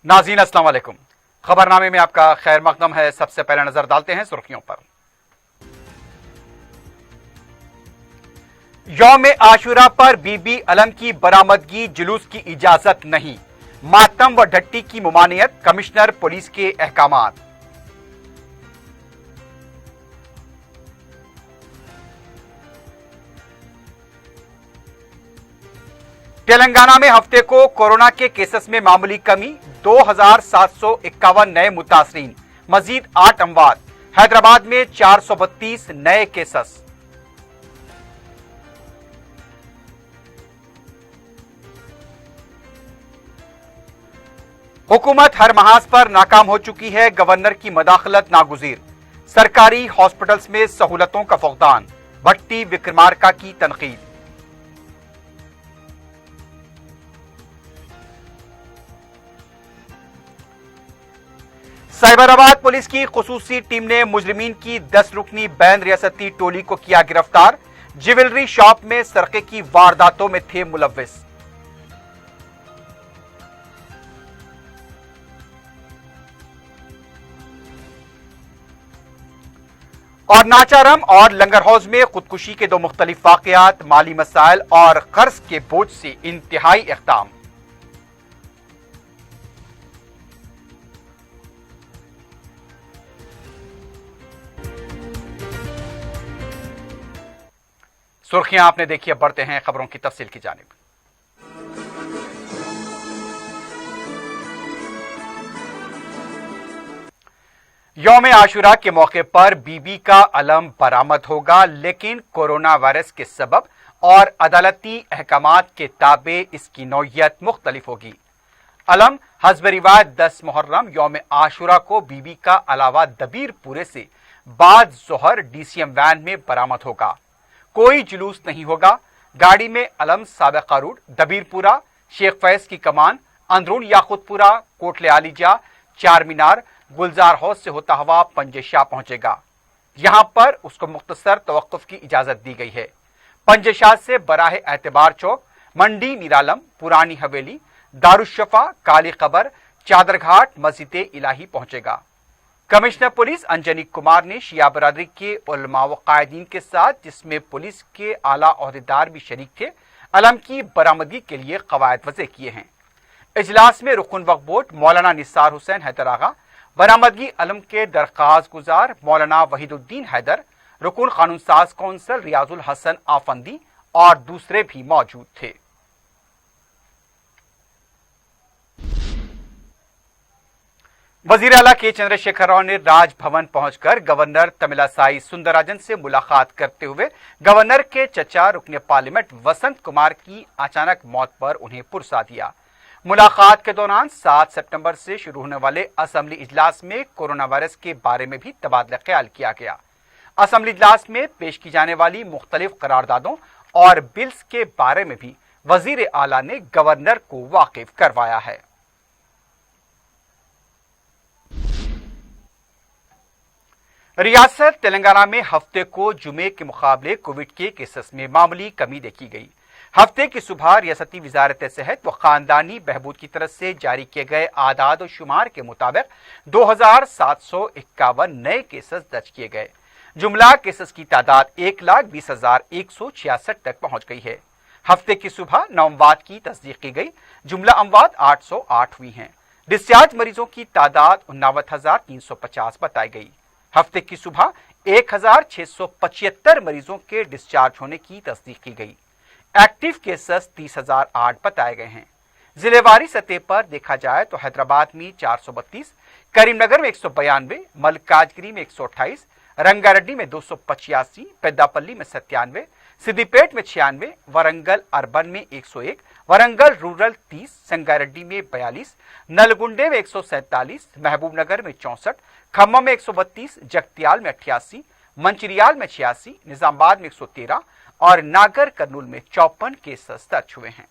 नाज़रीन अस्सलाम वालेकुम। खबरनामे में आपका खैर मकदम है। सबसे पहले नजर डालते हैं सुर्खियों पर। यौम आशुरा पर बीबी अलम की बरामदगी जुलूस की इजाजत नहीं, मातम व ढट्टी की मुमानियत, कमिश्नर पुलिस के अहकामात। तेलंगाना में हफ्ते को कोरोना के केसेस में मामूली कमी, 2751 नए मुतासरीन, मजीद 8 अमवात। हैदराबाद में 432 नए केसेस। हुकूमत हर महाज पर नाकाम हो चुकी है, गवर्नर की मदाखलत नागुजीर। सरकारी हॉस्पिटल्स में सहूलतों का फुकदान, भट्टी विक्रमार्का की तनकीद। साइबराबाद पुलिस की खुसूसी टीम ने मुजरिमीन की 10 रुकनी बैन रियासती टोली को किया गिरफ्तार। ज्वेलरी शॉप में सरके की वारदातों में थे मुलव्विस। और नाचारम और लंगर हाउस में खुदकुशी के 2 मुख्तलिफ वाकयात, माली मसाइल और कर्ज के बोझ से इंतहाई इक़दाम। सुर्खियां आपने देखी, अब बढ़ते हैं खबरों की तफसील की जानिब। यौम आशुरा के मौके पर बीबी का अलम बरामद होगा, लेकिन कोरोना वायरस के सबब और अदालती अहकामात के ताबे इसकी नौइयत मुख्तलिफ होगी। अलम हस्ब रिवायत 10 मुहर्रम यौम आशुरा को बीबी का अलावा दबीरपुरे से बाद जोहर डीसीएम वैन में बरामद होगा। कोई जुलूस नहीं होगा। गाड़ी में अलम साबिका रूट दबीरपुरा, शेख फैज की कमान, अंदरून याकुतपुरा, कोटले आलीजा, चार मीनार, गुलजार हाउस से होता हुआ पंजेशाह पहुंचेगा। यहां पर उसको मुख्तसर तवक्कुफ की इजाजत दी गई है। पंजेशाह से बराह एतबार चौक, मंडी निरालम, पुरानी हवेली, दारुशफा, काली कबर, चादरघाट, मस्जिद इलाही पहुंचेगा। कमिश्नर पुलिस अंजनी कुमार ने शिया बरादरी के उलमा व कायदीन के साथ, जिसमें पुलिस के आला ओहदेदार भी शरीक थे, अलम की बरामदगी के लिए कवायद वज़े किए हैं। इजलास में रुकन वक्फ बोर्ड मौलाना निसार हुसैन हैदर आगा, बरामदगी अलम के दरख्वास्त गुजार मौलाना वहीदुद्दीन हैदर, रुकन कानून साज कौंसल रियाजुल हसन आफंदी और दूसरे भी मौजूद थे। वजीर आला के चंद्रशेखर राव ने राजभवन पहुंचकर गवर्नर तमिलासाई सुंदरराजन से मुलाकात करते हुए गवर्नर के चचा रुकने पार्लियामेंट वसंत कुमार की अचानक मौत पर उन्हें पुरसा दिया। मुलाकात के दौरान 7 सितंबर से शुरू होने वाले असेंबली इजलास में कोरोना वायरस के बारे में भी तबादला ख्याल किया गया। असेंबली इजलास में पेश की जाने वाली मुख्तलिफ करारदादों और बिल्स के बारे में भी वजीर आला ने गवर्नर को वाकिफ करवाया है। रियासत तेलंगाना में हफ्ते को जुमे के मुकाबले कोविड के केसेस में मामूली कमी देखी गई। हफ्ते की सुबह रियासती वजारत सेहत व खानदानी बहबूद की तरफ से जारी किए गए आदाद और शुमार के मुताबिक 2751 नए केसेस दर्ज किए गए। जुमला केसेस की तादाद 1,20,166 तक पहुंच गई है। हफ्ते की सुबह 9 अमवात की तस्दीक की गई। जुमला अमवात 808 हुई हैं। डिस्चार्ज मरीजों की तादाद 59,350 बताई गई। हफ्ते की सुबह 1,675 मरीजों के डिस्चार्ज होने की तस्दीक की गई। एक्टिव केसेस 30,008 बताए गए हैं। जिलेवारी सतह पर देखा जाए तो हैदराबाद में 432, करीमनगर में 192, मलकाजगिरी में 128, रंगारेड्डी में 285, पेद्दापल्ली में 97, सिद्दीपेट में 96, वरंगल अर्बन में 101, वरंगल रूरल 30, संगारेड्डी में 42, नलगुंडे में 147, महबूबनगर में 64, खम्मम में 132, जगतियाल में 88, मंचिरियाल में 86, निजामाबाद में 113 और नागर कर्नूल में 54 केसेस दर्ज हुए हैं।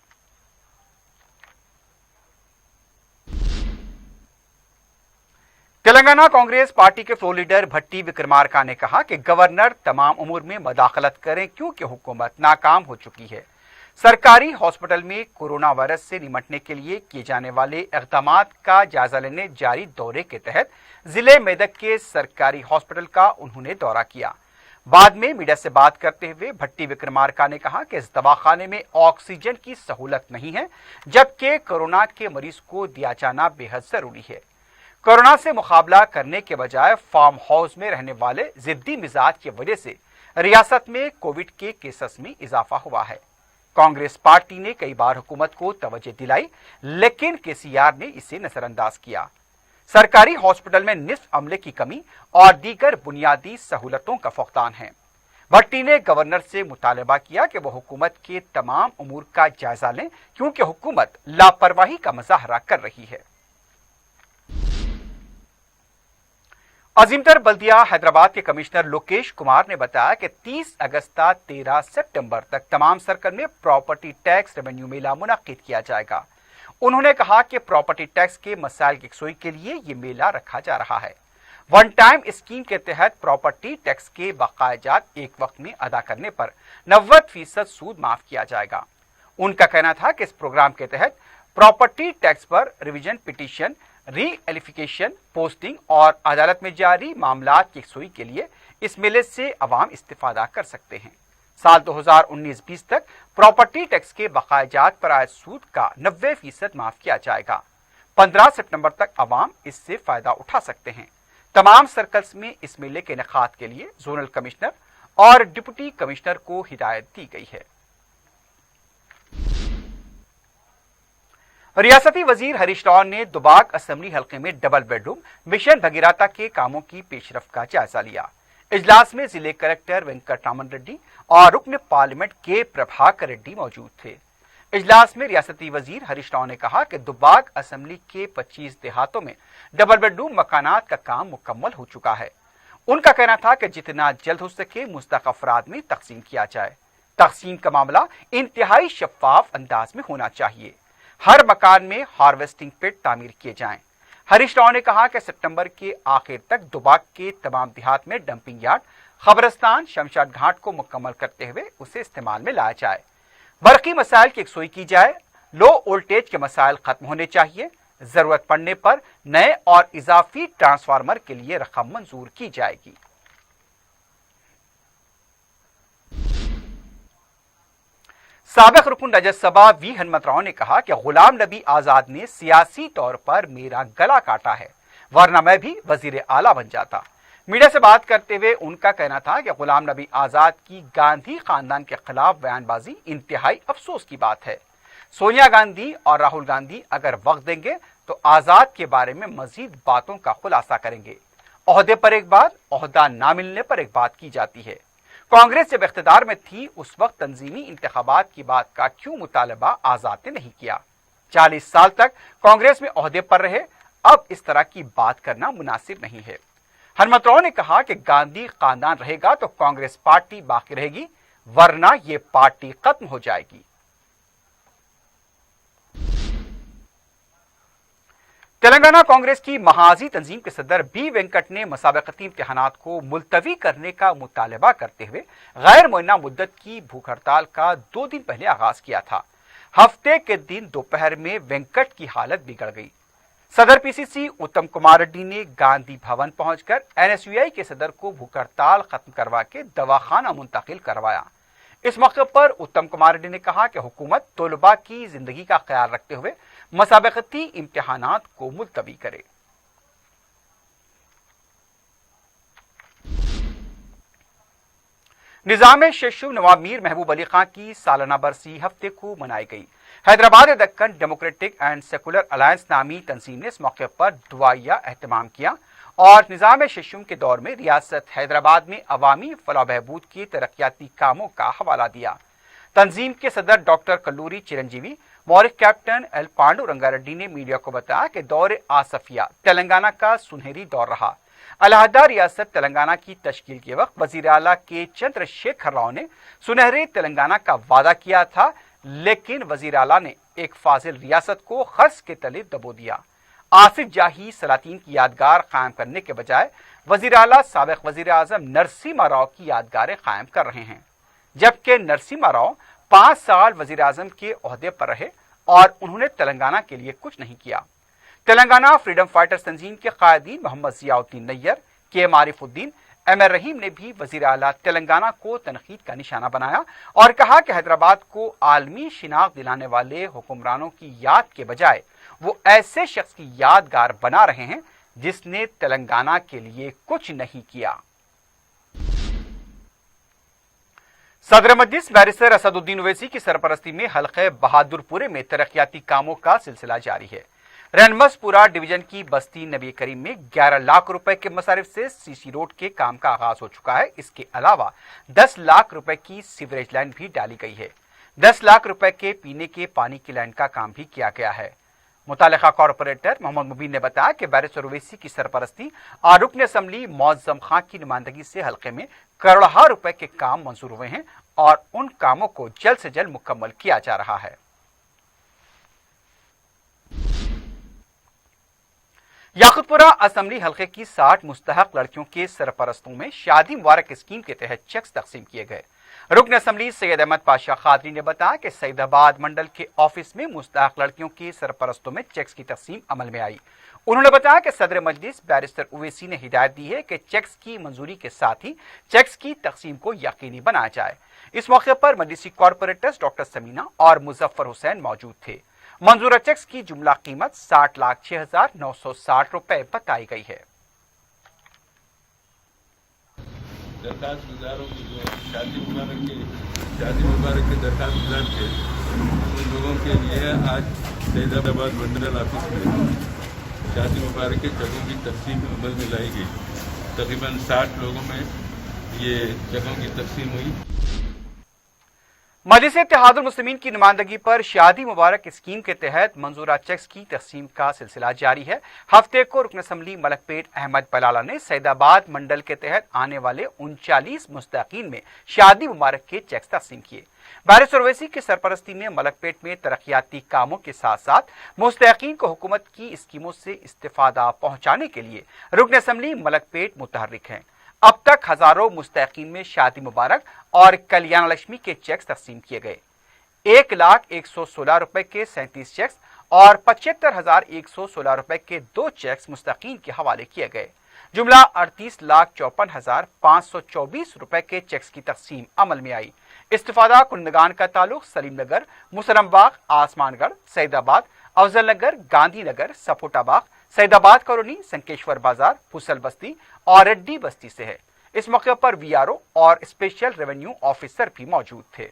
तेलंगाना कांग्रेस पार्टी के फ्लोर लीडर भट्टी विक्रमार्का ने कहा कि गवर्नर तमाम उमूर में मदाखलत करें क्योंकि हुकूमत नाकाम हो चुकी है। सरकारी हॉस्पिटल में कोरोना वायरस से निपटने के लिए किए जाने वाले इक़दामात का जायजा लेने जारी दौरे के तहत जिले मेदक के सरकारी हॉस्पिटल का उन्होंने दौरा किया। बाद में मीडिया से बात करते हुए भट्टी विक्रमार्का ने कहा कि इस दवाखाने में ऑक्सीजन की सहूलत नहीं है, जबकि कोरोना के मरीज को दिया जाना बेहद जरूरी है। कोरोना से मुकाबला करने के बजाय फार्म हाउस में रहने वाले जिद्दी मिजाज की वजह से रियासत में कोविड के केसेस में इजाफा हुआ है। कांग्रेस पार्टी ने कई बार हुकूमत को तवज्जो दिलाई, लेकिन केसीआर ने इसे नजरअंदाज किया। सरकारी हॉस्पिटल में निस्फ अमले की कमी और दीगर बुनियादी सहूलतों का फुकदान है। भट्टी ने गवर्नर से मुतालबा किया कि वो हुकूमत के तमाम उमूर का जायजा लें, क्योंकि हुकूमत लापरवाही का मुजाहरा कर रही है। अजीमतर बल्दिया हैदराबाद के कमिश्नर लोकेश कुमार ने बताया कि 30 अगस्त 13 सितंबर तक तमाम सर्कल में प्रॉपर्टी टैक्स रेवेन्यू मेला मुनक्किद किया जाएगा। उन्होंने कहा कि प्रॉपर्टी टैक्स के मसाइल की यकसुई के लिए ये मेला रखा जा रहा है। वन टाइम स्कीम के तहत प्रॉपर्टी टैक्स के बकायाजात एक वक्त में अदा करने पर 90% सूद माफ किया जाएगा। उनका कहना था कि इस प्रोग्राम के तहत प्रॉपर्टी टैक्स पर रिवीजन पिटीशन, री एलिफिकेशन, पोस्टिंग और अदालत में जारी मामलात की यकसुई के लिए इस मेले से अवाम इस्तिफादा कर सकते हैं। साल 2019-20 तक प्रॉपर्टी टैक्स के बकायाजात पर आयद सूद का 90% माफ किया जाएगा। 15 सितंबर तक अवाम इससे फायदा उठा सकते हैं। तमाम सर्कल्स में इस मेले के इनेकाद के लिए जोनल कमिश्नर और डिप्टी कमिश्नर को हिदायत दी गई है। रियासती वजीर हरीश राव ने दुबाक असेंबली हल्के में डबल बेडरूम मिशन भगीरथा के कामों की पेशरफ का जायजा लिया। इजलास में जिले कलेक्टर वेंकटरामन रेड्डी और रुकन पार्लियामेंट के प्रभाकर रेड्डी मौजूद थे। इजलास में रियासती वजीर हरीश राव ने कहा कि दुबाक असेंबली के 25 देहातों में डबल बेडरूम मकानात का काम मुकम्मल हो चुका है। उनका कहना था कि जितना जल्द हो सके मुस्तहक अफराद में तकसीम किया जाए। तकसीम का मामला इंतहाई शफाफ अंदाज में होना चाहिए। हर मकान में हार्वेस्टिंग पिट तामीर किए जाएं। हरीश राव ने कहा कि सितंबर के आखिर तक दुबाक के तमाम देहात में डंपिंग यार्ड, खबरस्तान, शमशाद घाट को मुकम्मल करते हुए उसे इस्तेमाल में लाया जाए। बरकी मसाइल की यकसुई की जाए। लो वोल्टेज के मसाइल खत्म होने चाहिए। जरूरत पड़ने पर नए और इजाफी ट्रांसफार्मर के लिए रकम मंजूर की जाएगी। साबिक रुकन राज्यसभा वी हनुमतराव ने कहा कि गुलाम नबी आजाद ने सियासी तौर पर मेरा गला काटा है, वरना मैं भी वजीर आला बन जाता। मीडिया से बात करते हुए उनका कहना था कि गुलाम नबी आजाद की गांधी खानदान के खिलाफ बयानबाजी इंतहाई अफसोस की बात है। सोनिया गांधी और राहुल गांधी अगर वक्त देंगे तो आजाद के बारे में मजीद बातों का खुलासा करेंगे। ओहदे पर एक बात, ओहदा ना मिलने पर एक बात की जाती है। कांग्रेस जब इख्तिदार में थी उस वक्त तंजीमी इंतखाबात की बात का क्यों मुतालबा आजाद ने नहीं किया? 40 साल तक कांग्रेस में ओहदे पर रहे, अब इस तरह की बात करना मुनासिब नहीं है। हनुमतराव ने कहा कि गांधी खानदान रहेगा तो कांग्रेस पार्टी बाकी रहेगी, वरना ये पार्टी खत्म हो जाएगी। तेलंगाना कांग्रेस की महाजी तंजीम के सदर बी वेंकट ने मुसाबकती इम्तिहानात को मुलतवी करने का मुतालबा करते हुए गैर मुअय्यना मुद्दत की भूख हड़ताल का 2 दिन पहले आगाज किया था। हफ्ते के दिन दोपहर में वेंकट की हालत बिगड़ गई। सदर पीसीसी उत्तम कुमार रेड्डी ने गांधी भवन पहुंचकर एनएसयूआई के सदर को भूख हड़ताल खत्म करवा के दवाखाना मुंतकिल करवाया। इस मौके पर उत्तम कुमार रेड्डी ने कहा कि हुकूमत तलबा की जिंदगी का ख्याल रखते हुए मुसाबकती इम्तिहानात को मुलतवी करे। निजाम शेषु नवाब मीर महबूब अली खां की सालाना बरसी हफ्ते को मनाई गई। Hyderabad Deccan democratic and secular alliance नामी तंजीम ने इस मौके पर दुआया एहतमाम किया और निजाम शेषुम के दौर में रियासत हैदराबाद में अवामी फलाह बहबूद के तरक्याती कामों का हवाला दिया। तंजीम के सदर डॉक्टर कल्लूरी चिरंजीवी मौरिक कैप्टन एल पांडु रंगारेड्डी ने मीडिया को बताया कि दौर आसफिया तेलंगाना का सुनहरी दौर रहा। अलहदा रियासत तेलंगाना की तश्कील के वक्त वजीर आला के चंद्रशेखर राव ने सुनहरे तेलंगाना का वादा किया था, लेकिन वजीर आला ने एक फाजिल रियासत को खर्च के तले दबो दिया। आसिफ जाही सलातीन की यादगार कायम करने के बजाय वजीर आला साबिक वजीर आजम नरसिम्हा राव की यादगारें कायम कर रहे हैं, जबकि नरसिम्हा राव 5 साल वजीर आजम के ओहदे पर रहे और उन्होंने तेलंगाना के लिए कुछ नहीं किया। तेलंगाना फ्रीडम फाइटर्स तंजीम के कायदीन मोहम्मद जियाउद्दीन नैयर, के आरिफुद्दीन, एमए रहीम ने भी वजीर आला तेलंगाना को तनकीद का निशाना बनाया और कहा कि हैदराबाद को आलमी शिनाख्त दिलाने वाले हुक्मरानों की याद के बजाय वो ऐसे शख्स की यादगार बना रहे हैं जिसने तेलंगाना के लिए कुछ नहीं किया। सदर मजलिस बैरिस्टर असदुद्दीन ओवैसी की सरपरस्ती में हल्के बहादुरपुरे में तरक्याती कामों का सिलसिला जारी है। रनमसपुरा डिवीजन की बस्ती नबी करीम में 11 लाख रुपए के मसारिफ से सीसी रोड के काम का आगाज हो चुका है। इसके अलावा 10 लाख रुपए की सीवरेज लाइन भी डाली गई है। 10 लाख रुपए के पीने के पानी की लाइन का काम भी किया गया है। मुतालिका कॉर्पोरेटर मोहम्मद मुबीन ने बताया कि बैरिस्टर ओवैसी की सरपरस्ती और रुकन असम्बली मौअज़्ज़म खां की नुमाइंदगी से हल्के में करोड़ों रुपए के काम मंजूर हुए हैं और उन कामों को जल्द से जल्द मुकम्मल किया जा रहा है। याकुतपुरा असम्बली हल्के की 60 मुस्तहक लड़कियों के सरपरस्तों में शादी मुबारक स्कीम के तहत चेक्स तकसीम किए गए। रुकन असम्बली सैयद अहमद पाशा खादरी ने बताया कि सईदाबाद मंडल के ऑफिस में मुस्तहक लड़कियों के सरपरस्तों में चेक्स की तकसीम अमल में आई। उन्होंने बताया कि सदर मजलिस बैरिस्टर ओवैसी ने हिदायत दी है कि चेक्स की मंजूरी के साथ ही चेक्स की तकसीम को यकीनी बनाया जाए। इस मौके पर मजलिसी कॉर्पोरेटर्स डॉक्टर समीना और मुजफ्फर हुसैन मौजूद थे। मंजूरा चेक्स की जुमला कीमत 60,06,960 रुपए बताई गई है। दरखास्त गुजारों को जो शादी मुबारक के दरखास्त गुजार थे उन लोगों के लिए आज सैदाबाद मंडल ऑफिस में शादी मुबारक के चेकों की तकसीम अमल में लाई गई। तकरीबन 60 लोगों में ये चेकों की तकसीम हुई। मजलिस इत्तेहादुल मुस्लिमीन की नुमाइंदगी पर शादी मुबारक स्कीम के तहत मंजूरा चेक्स की तकसीम का सिलसिला जारी है। हफ्ते को रुकन असम्बली मलकपेट अहमद पलाला ने सईदाबाद मंडल के तहत आने वाले 39 मुस्तहकीन में शादी मुबारक के चेक्स तकसीम किए। बैरिस्टर ओवैसी की सरपरस्ती में मलकपेट में तरक्याती कामों के साथ साथ मुस्तहकीन को हुकूमत की स्कीमों से इस्तिफादा पहुंचाने के लिए रुकन असम्बली मलकपेट मुतहर्रिक हैं। अब तक हजारों मुस्तहकीन में शादी मुबारक और कल्याण लक्ष्मी के चेक्स तकसीम किए गए। 1,01,16 रुपए के 37 चेक्स और 75,116 रुपए के 2 चेक्स मुस्तहकीन के हवाले किए गए। जुमला 38,54,524 रुपए के चेक्स की तकसीम अमल में आई। इस्तिफादा कुंदगान का ताल्लुक सलीम नगर, मुसरमबाग, आसमानगढ़, सईदाबाद, अफजल नगर, गांधी नगर, सपोटाबाग, सईदाबाद कॉलोनी, संकेश्वर बाजार, फुसल बस्ती और रेड्डी बस्ती से है। इस मौके पर वीआरओ और स्पेशल रेवेन्यू ऑफिसर भी मौजूद थे।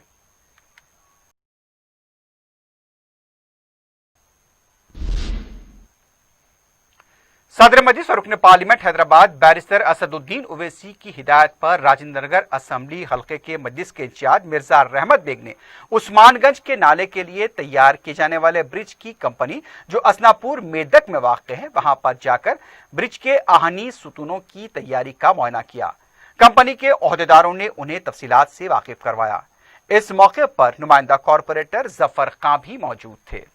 सदर मजलिस और रुकन पार्लियामेंट हैदराबाद बैरिस्टर असदुद्दीन ओवैसी की हिदायत पर राजेंद्र नगर असम्बली हल्के के मजलिस के इंचार्ज मिर्जा रहमत बेग ने उस्मानगंज के नाले के लिए तैयार किए जाने वाले ब्रिज की कंपनी जो असनापुर मेदक में वाक़ है वहां पर जाकर ब्रिज के आहनी सुतूनों की तैयारी का मुआयना किया। कंपनी के ओहदेदारों ने उन्हें तफसीलात से वाकिफ करवाया। इस मौके पर नुमाइंदा कॉर्पोरेटर जफर खां भी मौजूद थे।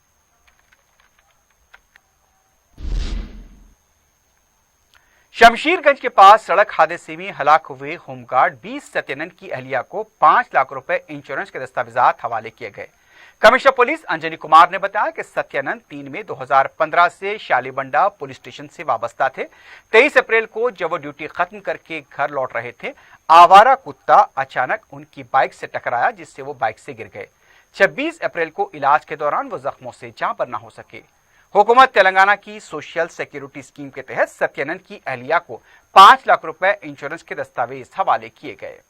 शमशीरगंज के पास सड़क हादसे में हलाक हुए होमगार्ड 20 सत्यानंद की अहलिया को 5 लाख रुपए इंश्योरेंस के दस्तावेजात हवाले किए गए। कमिश्नर पुलिस अंजनी कुमार ने बताया कि सत्यानंद 3 मई 2015 से शालीबंडा पुलिस स्टेशन से वाबस्ता थे। 23 अप्रैल को जब वो ड्यूटी खत्म करके घर लौट रहे थे, आवारा कुत्ता अचानक उनकी बाइक से टकराया जिससे वो बाइक से गिर गए। 26 अप्रैल को इलाज के दौरान वो जख्मों से जां पर न हो सके। हुकूमत तेलंगाना की सोशल सिक्योरिटी स्कीम के तहत सत्यानंद की अहलिया को 5 लाख रुपए इंश्योरेंस के दस्तावेज हवाले किए गए।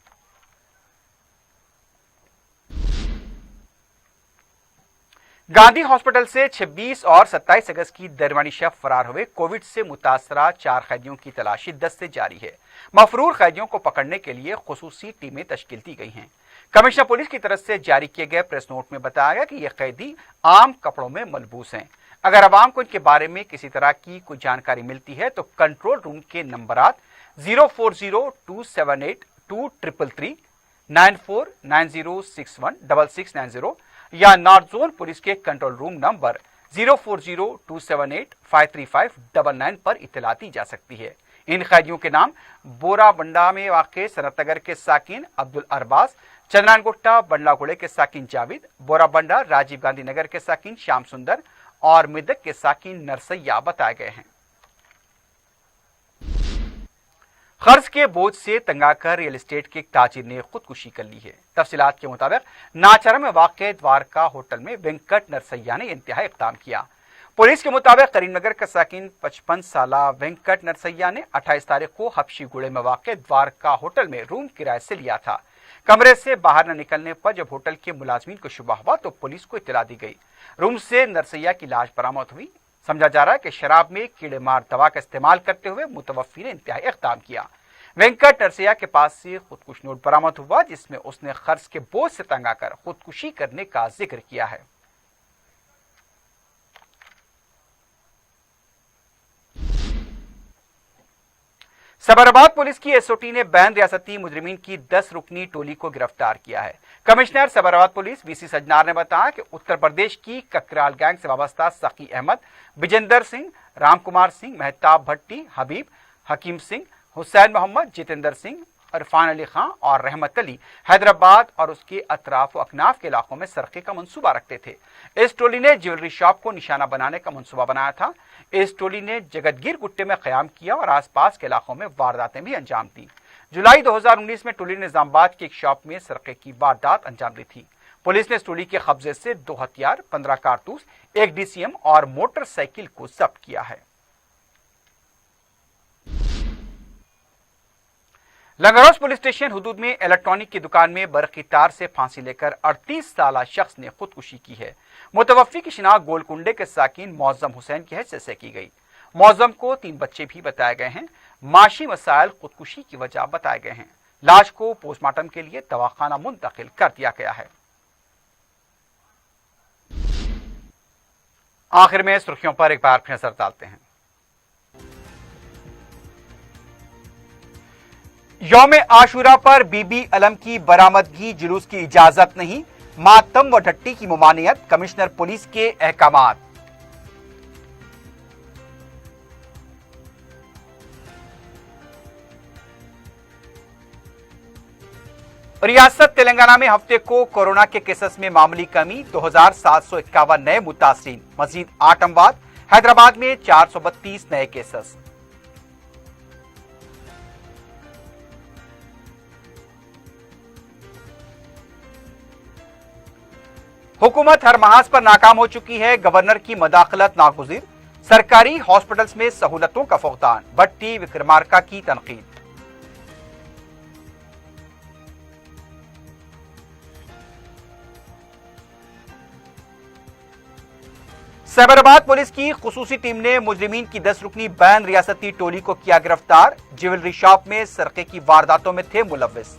गांधी हॉस्पिटल से 26 और 27 अगस्त की दरमियानी शब फरार हुए कोविड से मुतासरा 4 कैदियों की तलाशी 10 से जारी है। मफरूर कैदियों को पकड़ने के लिए खुसूसी टीमें तश्कील दी गई हैं। कमिश्नर पुलिस की तरफ से जारी किए गए प्रेस नोट में बताया गया कि ये कैदी आम कपड़ों में मलबूस हैं। अगर अवाम को इनके बारे में किसी तरह की कोई जानकारी मिलती है तो कंट्रोल रूम के नंबरात 040278233 9490616690 या नॉर्थ जोन पुलिस के कंट्रोल रूम नंबर 04027853599 पर इत्तला दी जा सकती है। इन कैदियों के नाम बोराबंडा में वाक़ सनतनगर के साकिन अब्दुल अरबाज, चंद्रान गुट्टा बंडलागुड़े के साकिन जावेद, बोराबंडा राजीव गांधी नगर के साकिन श्याम सुंदर और मिदक के साकिन नरसैया बताए गए हैं। कर्ज के बोझ से तंगाकर रियल एस्टेट के एक ताजिर ने खुदकुशी कर ली है। तफसीलात के मुताबिक नाचारा में वाक़ द्वारका होटल में वेंकट नरसैया ने इंतहाई इक़दाम किया। पुलिस के मुताबिक करीमनगर का साकिन 55 साला वेंकट नरसैया ने 28 तारीख को हबशी गुड़े में वाक़ द्वारका होटल में रूम किराए से लिया था। कमरे से बाहर न निकलने पर जब होटल के मुलाजमीन को शुबा हुआ तो पुलिस को इत्तला दी गई। रूम से नरसैया की लाश बरामद हुई। समझा जा रहा है कि शराब में कीड़े मार दवा का इस्तेमाल करते हुए मुतवफ़्फ़ी ने इंतहाई इक़दाम किया। वेंकट नरसैया के पास से खुदकुश नोट बरामद हुआ जिसमें उसने कर्ज के बोझ से तंग आकर खुदकुशी करने का जिक्र किया है। सबराबाद पुलिस की एसओटी ने बैन रियासती मुजरिमीन की 10 रुकनी टोली को गिरफ्तार किया है। Commissioner Sabrabad police VC Sajjanar ने बताया कि उत्तर प्रदेश की ककराल गैंग से वाबस्ता सखी अहमद, विजेंदर सिंह, राम कुमार सिंह, मेहताब भट्टी, हबीब, हकीम सिंह, हुसैन मोहम्मद, जितेंद्र सिंह, इरफान अली खां और रहमत अली हैदराबाद और उसके अतराफ व अकनाफ के इलाकों में सरके का मंसूबा रखते थे। इस टोली ने ज्वेलरी शॉप को निशाना बनाने का मंसूबा बनाया था। इस टोली ने जगतगीर गुट्टे में क़याम किया और आसपास के इलाकों में वारदातें भी अंजाम दी। जुलाई 2019 में टोली ने निजामाबाद की एक शॉप में सरके की वारदात अंजाम दी थी। पुलिस ने इस टोली के कब्जे से 2 हथियार, 15 कारतूस, 1 DCM और मोटरसाइकिल को जब्त किया है। लंगरौज पुलिस स्टेशन हुदूद में इलेक्ट्रॉनिक की दुकान में बर्फ की तार से फांसी लेकर 38 साला शख्स ने खुदकुशी की है। मुतवफ़्फ़ी की शिनाख्त गोलकुंडे के साकिन मौज़म हुसैन की हैसियत से की गई। मौज़म को 3 बच्चे भी बताए गए हैं। माशी मसाइल खुदकुशी की वजह बताए गए हैं। लाश को पोस्टमार्टम के लिए दवाखाना मुंतकिल कर दिया गया है। आखिर में सुर्खियों पर एक बार फिर नजर डालते हैं। यौम आशूरा पर बीबी अलम की बरामदगी जुलूस की इजाजत नहीं, मातम व ढट्टी की मुमानियत, कमिश्नर पुलिस के अहकामात। रियासत तेलंगाना में हफ्ते को कोरोना के केसेस में मामूली कमी, 2751 नए मुतासरीन, मजीद 8 अमवात। हैदराबाद में 432 नए केसेस। हुकूमत हर महाज पर नाकाम हो चुकी है, गवर्नर की मदाखलत नागुज़िर। सरकारी हॉस्पिटल्स में सहूलतों का फुकदान, भट्टी विक्रमार्का की तनकीद। साइबराबाद पुलिस की खुसूसी टीम ने मुजरिमीन की 10 रुकनी बैन रियासती टोली को किया गिरफ्तार। ज्वेलरी शॉप में सरके की वारदातों में थे मुलव्विस।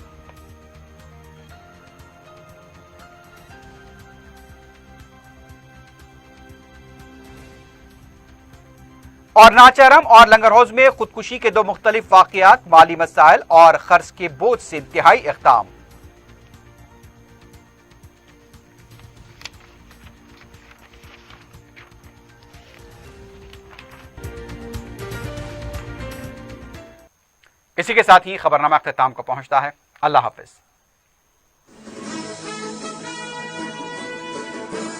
और नाचारम और लंगरहौज में खुदकुशी के 2 मुख्तलिफ वाकयात, माली मसाइल और खर्च के बोझ से इंतहाई इक़दाम। इसी के साथ ही खबरनामा अख्ताम को पहुंचता है। अल्लाह हाफिज।